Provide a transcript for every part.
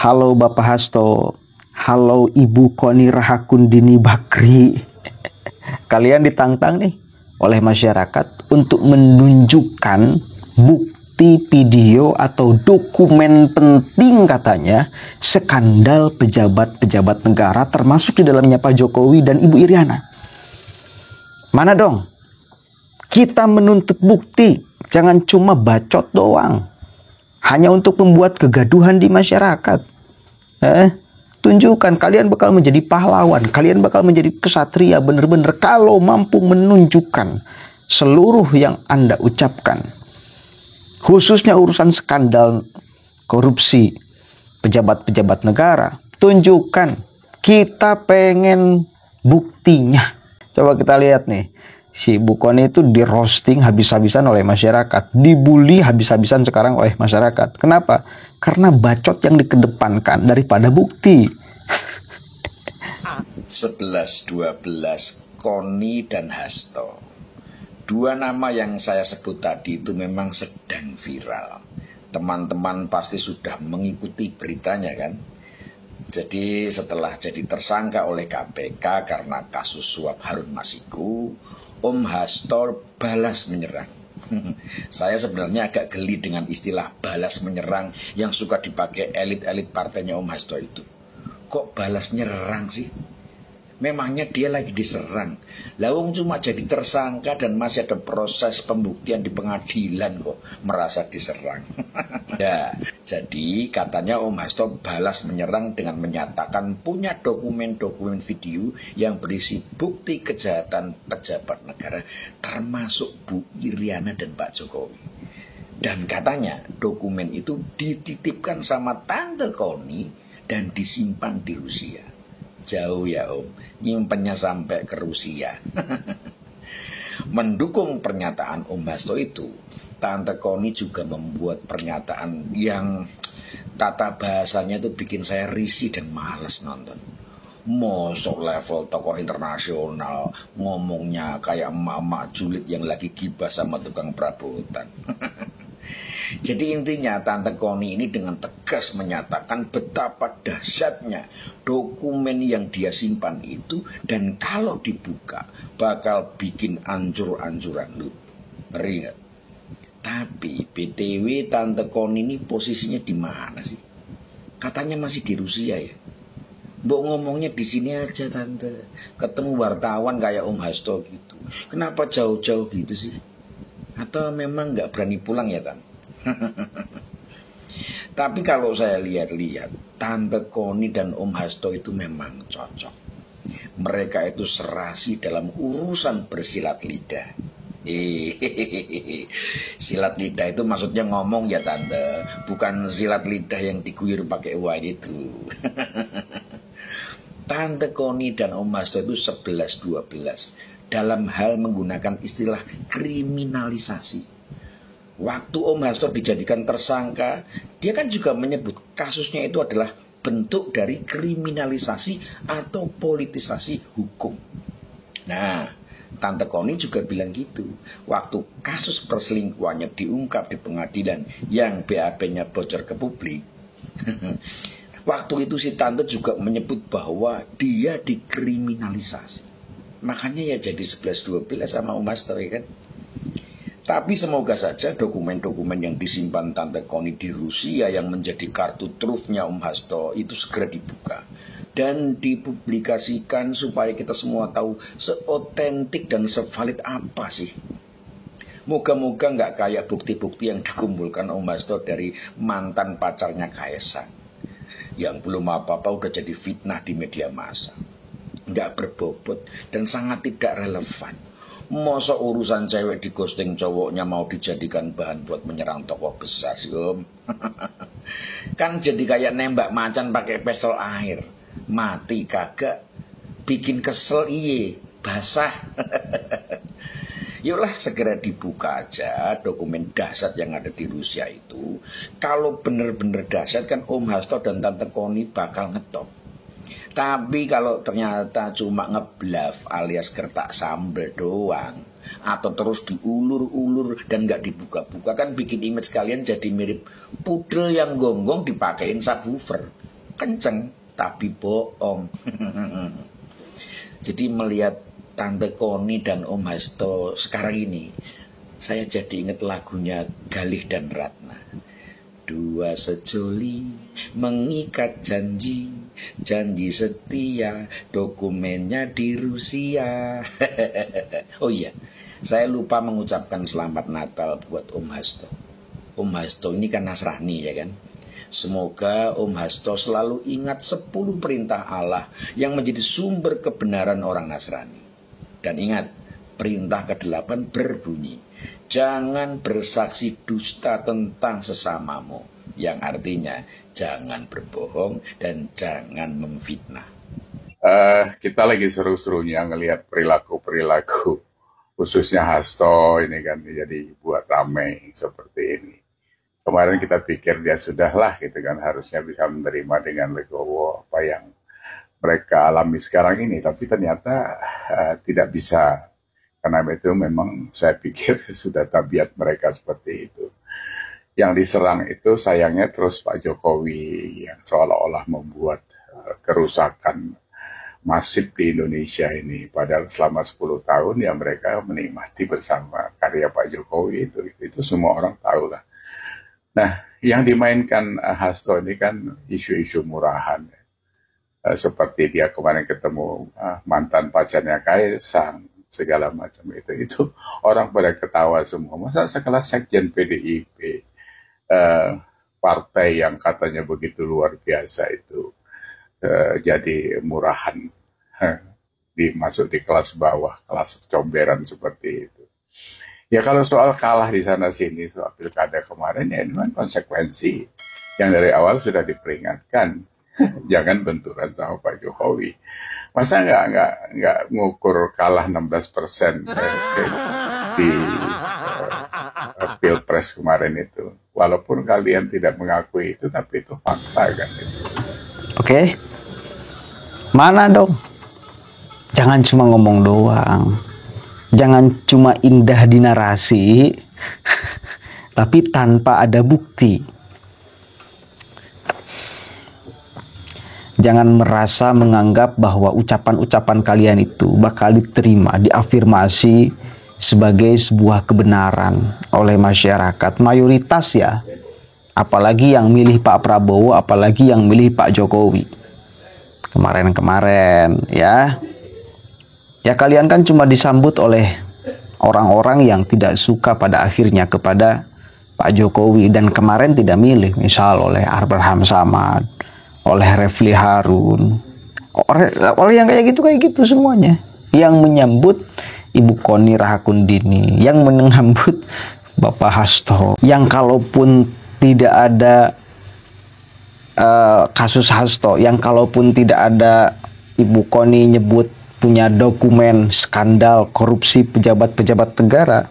Halo Bapak Hasto, halo Ibu Koni Rahakundini Bakri. Kalian ditantang nih oleh masyarakat untuk menunjukkan bukti video atau dokumen penting katanya skandal pejabat-pejabat negara termasuk di dalamnya Pak Jokowi dan Ibu Iriana. Mana dong? Kita menuntut bukti, jangan cuma bacot doang. Hanya untuk membuat kegaduhan di masyarakat. Tunjukkan kalian bakal menjadi pahlawan, kalian bakal menjadi kesatria bener-bener kalau mampu menunjukkan seluruh yang Anda ucapkan. Khususnya urusan skandal korupsi pejabat-pejabat negara. Tunjukkan, kita pengen buktinya. Coba kita lihat nih. Si Bu Koni itu di roasting habis-habisan oleh masyarakat, dibully habis-habisan sekarang oleh masyarakat. Kenapa? Karena bacot yang dikedepankan daripada bukti. 11-12 Koni dan Hasto. Dua nama yang saya sebut tadi itu memang sedang viral. Teman-teman pasti sudah mengikuti beritanya kan. Jadi setelah jadi tersangka oleh KPK karena kasus suap Harun Masiku, Om Hasto balas menyerang. Saya sebenarnya agak geli dengan istilah balas menyerang yang suka dipakai elit-elit partainya Om Hasto itu. Kok balas nyerang sih? Memangnya dia lagi diserang. Lawang cuma jadi tersangka dan masih ada proses pembuktian di pengadilan kok merasa diserang. Ya, jadi katanya Om Hasto balas menyerang dengan menyatakan punya dokumen-dokumen video yang berisi bukti kejahatan pejabat negara termasuk Bu Iriana dan Pak Jokowi. Dan katanya dokumen itu dititipkan sama Tante Koni dan disimpan di Rusia. Jauh ya Om, nyimpennya sampai ke Rusia. Mendukung pernyataan Om Hasto itu, Tante Koni juga membuat pernyataan yang tata bahasanya itu bikin saya risih dan malas nonton. Mosok level tokoh internasional ngomongnya kayak emak-emak julid yang lagi gibah sama tukang perabotan. Jadi intinya Tante Koni ini dengan tegas menyatakan betapa dahsyatnya dokumen yang dia simpan itu, dan kalau dibuka bakal bikin ancur-ancuran. Lu ngeri gak? Tapi BTW Tante Koni ini posisinya di mana sih? Katanya masih di Rusia ya. Mbok ngomongnya di sini aja Tante. Ketemu wartawan kayak Om Hasto gitu. Kenapa jauh-jauh gitu sih? Atau memang gak berani pulang ya Tante? Tapi kalau saya lihat-lihat, Tante Koni dan Om Hasto itu memang cocok. Mereka itu serasi dalam urusan bersilat lidah. Silat lidah itu maksudnya ngomong ya Tante, bukan silat lidah yang diguyur pakai wine itu. Tante Koni dan Om Hasto itu 11-12 dalam hal menggunakan istilah kriminalisasi. Waktu Om Hasto dijadikan tersangka, dia kan juga menyebut kasusnya itu adalah bentuk dari kriminalisasi atau politisasi hukum. Nah, Tante Koni juga bilang gitu. Waktu kasus perselingkuhannya diungkap di pengadilan yang BAP-nya bocor ke publik, waktu itu si Tante juga menyebut bahwa dia dikriminalisasi. Makanya ya jadi 11-12 sama Om Hasto ya kan. Tapi semoga saja dokumen-dokumen yang disimpan Tante Koni di Rusia yang menjadi kartu trufnya Om Hasto itu segera dibuka dan dipublikasikan supaya kita semua tahu seotentik dan sevalid apa sih. Moga-moga nggak kayak bukti-bukti yang dikumpulkan Om Hasto dari mantan pacarnya Kaisang yang belum apa-apa udah jadi fitnah di media massa. Nggak berbobot dan sangat tidak relevan. Masa urusan cewek di ghosting cowoknya mau dijadikan bahan buat menyerang tokoh besar sih Om. Kan jadi kayak nembak macan pakai pistol air. Mati kagak, bikin kesel iye, basah. Yuklah segera dibuka aja dokumen dahsyat yang ada di Rusia itu. Kalau bener-bener dahsyat kan Om Hasto dan Tante Koni bakal ngetop. Tapi kalau ternyata cuma ngebluff alias gertak sambel doang, atau terus diulur-ulur dan gak dibuka-buka, kan bikin image kalian jadi mirip pudel yang gonggong dipakein subwoofer. kenceng tapi bohong. Jadi melihat Tante Koni dan Om Hasto sekarang ini, saya jadi ingat lagunya Galih dan Ratna. Dua sejoli mengikat janji, janji setia, dokumennya di Rusia. Oh iya, saya lupa mengucapkan selamat Natal buat Om Hasto. Om Hasto ini kan Nasrani ya kan. Semoga Om Hasto selalu ingat 10 perintah Allah yang menjadi sumber kebenaran orang Nasrani. Dan ingat, perintah ke-8 berbunyi, jangan bersaksi dusta tentang sesamamu, yang artinya jangan berbohong dan jangan memfitnah. Kita lagi seru-serunya ngelihat perilaku-perilaku, khususnya Hasto ini kan jadi buat ramai seperti ini. Kemarin kita pikir dia sudahlah gitu kan, harusnya bisa menerima dengan legowo apa yang mereka alami sekarang ini, tapi ternyata tidak bisa. Karena itu memang saya pikir sudah tabiat mereka seperti itu. Yang diserang itu sayangnya terus Pak Jokowi yang seolah-olah membuat kerusakan masif di Indonesia ini. Padahal selama 10 tahun ya mereka menikmati bersama karya Pak Jokowi itu semua orang tahu lah. Nah, yang dimainkan Hasto ini kan isu-isu murahan. Seperti dia kemarin ketemu mantan pacarnya Kaisang, segala macam itu orang pada ketawa semua. Masa sekelas sekjen PDIP, partai yang katanya begitu luar biasa itu jadi murahan, dimasuk di kelas bawah, kelas comberan seperti itu. Ya kalau soal kalah di sana sini soal pilkada kemarin ya ini kan konsekuensi yang dari awal sudah diperingatkan. Jangan benturan sama Pak Jokowi. Masa nggak ngukur kalah 16% di Pilpres kemarin itu. Walaupun kalian tidak mengakui itu, tapi itu fakta kan. Oke. Mana dong? Jangan cuma ngomong doang. Jangan cuma indah di narasi, tapi tanpa ada bukti. Jangan merasa menganggap bahwa ucapan-ucapan kalian itu bakal diterima, diafirmasi sebagai sebuah kebenaran oleh masyarakat. Mayoritas ya, apalagi yang milih Pak Prabowo, apalagi yang milih Pak Jokowi. Kemarin-kemarin ya. Ya kalian kan cuma disambut oleh orang-orang yang tidak suka pada akhirnya kepada Pak Jokowi. Dan kemarin tidak milih, misal oleh Abraham Samad, oleh Refli Harun, oleh yang kayak gitu semuanya. Yang menyambut Ibu Koni Rahakundini, yang menyambut Bapak Hasto, yang kalaupun tidak ada kasus Hasto, yang kalaupun tidak ada Ibu Koni nyebut punya dokumen skandal korupsi pejabat-pejabat negara,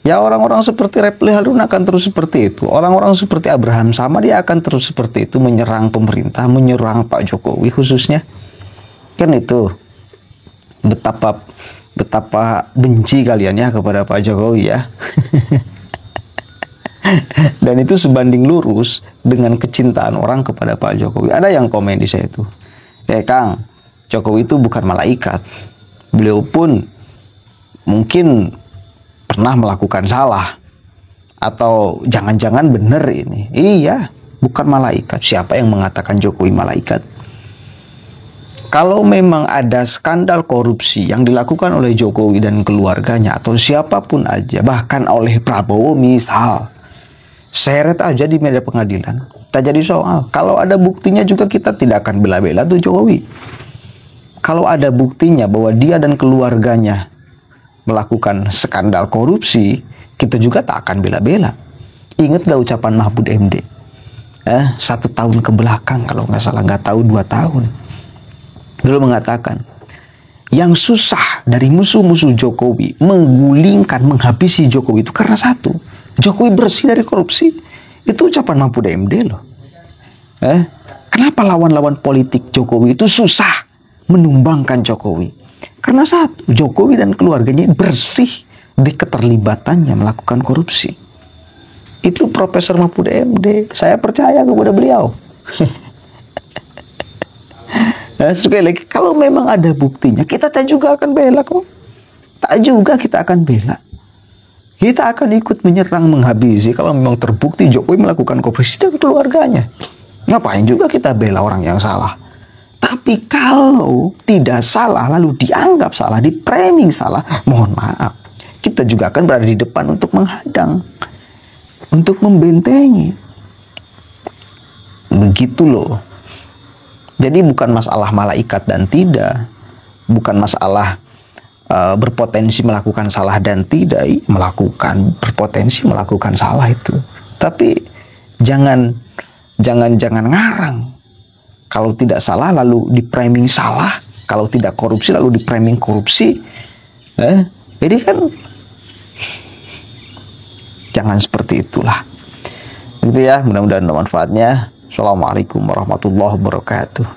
ya orang-orang seperti Refli Harun akan terus seperti itu. Orang-orang seperti Abraham Samad dia akan terus seperti itu, menyerang pemerintah, menyerang Pak Jokowi khususnya. Kan itu betapa benci kalian ya kepada Pak Jokowi ya. Dan itu sebanding lurus dengan kecintaan orang kepada Pak Jokowi. Ada yang komen di saya itu, Kang, Jokowi itu bukan malaikat. Beliau pun mungkin pernah melakukan salah. Atau jangan-jangan benar ini. Iya, bukan malaikat. Siapa yang mengatakan Jokowi malaikat? Kalau memang ada skandal korupsi yang dilakukan oleh Jokowi dan keluarganya, atau siapapun aja, bahkan oleh Prabowo misal, seret aja di meja pengadilan. Tak jadi soal. Kalau ada buktinya juga kita tidak akan bela-bela tuh Jokowi. Kalau ada buktinya bahwa dia dan keluarganya melakukan skandal korupsi, kita juga tak akan bela-bela. Ingat gak ucapan Mahfud MD? 1 tahun ke belakang, kalau nggak salah, nggak tahu 2 tahun. Dulu mengatakan, yang susah dari musuh-musuh Jokowi menggulingkan, menghabisi Jokowi itu karena satu, Jokowi bersih dari korupsi. Itu ucapan Mahfud MD loh. Kenapa lawan-lawan politik Jokowi itu susah menumbangkan Jokowi? Karena satu, Jokowi dan keluarganya bersih dari keterlibatannya melakukan korupsi. Itu Profesor Mahfud MD. Saya percaya kepada beliau. Nah, sekali lagi, kalau memang ada buktinya, kita tak juga akan bela kok. Tak juga kita akan bela. Kita akan ikut menyerang, menghabisi kalau memang terbukti Jokowi melakukan korupsi dan keluarganya. Ngapain juga kita bela orang yang salah? Tapi kalau tidak salah, lalu dianggap salah, di-framing salah, mohon maaf, kita juga akan berada di depan untuk menghadang, untuk membentengi. Begitu loh. Jadi bukan masalah malaikat dan tidak, bukan masalah berpotensi melakukan salah dan tidak, berpotensi melakukan salah itu. Tapi jangan ngarang. Kalau tidak salah lalu di-framing salah, kalau tidak korupsi lalu di-framing korupsi. Jadi kan jangan seperti itulah. Gitu ya, mudah-mudahan ada manfaatnya. Assalamualaikum warahmatullahi wabarakatuh.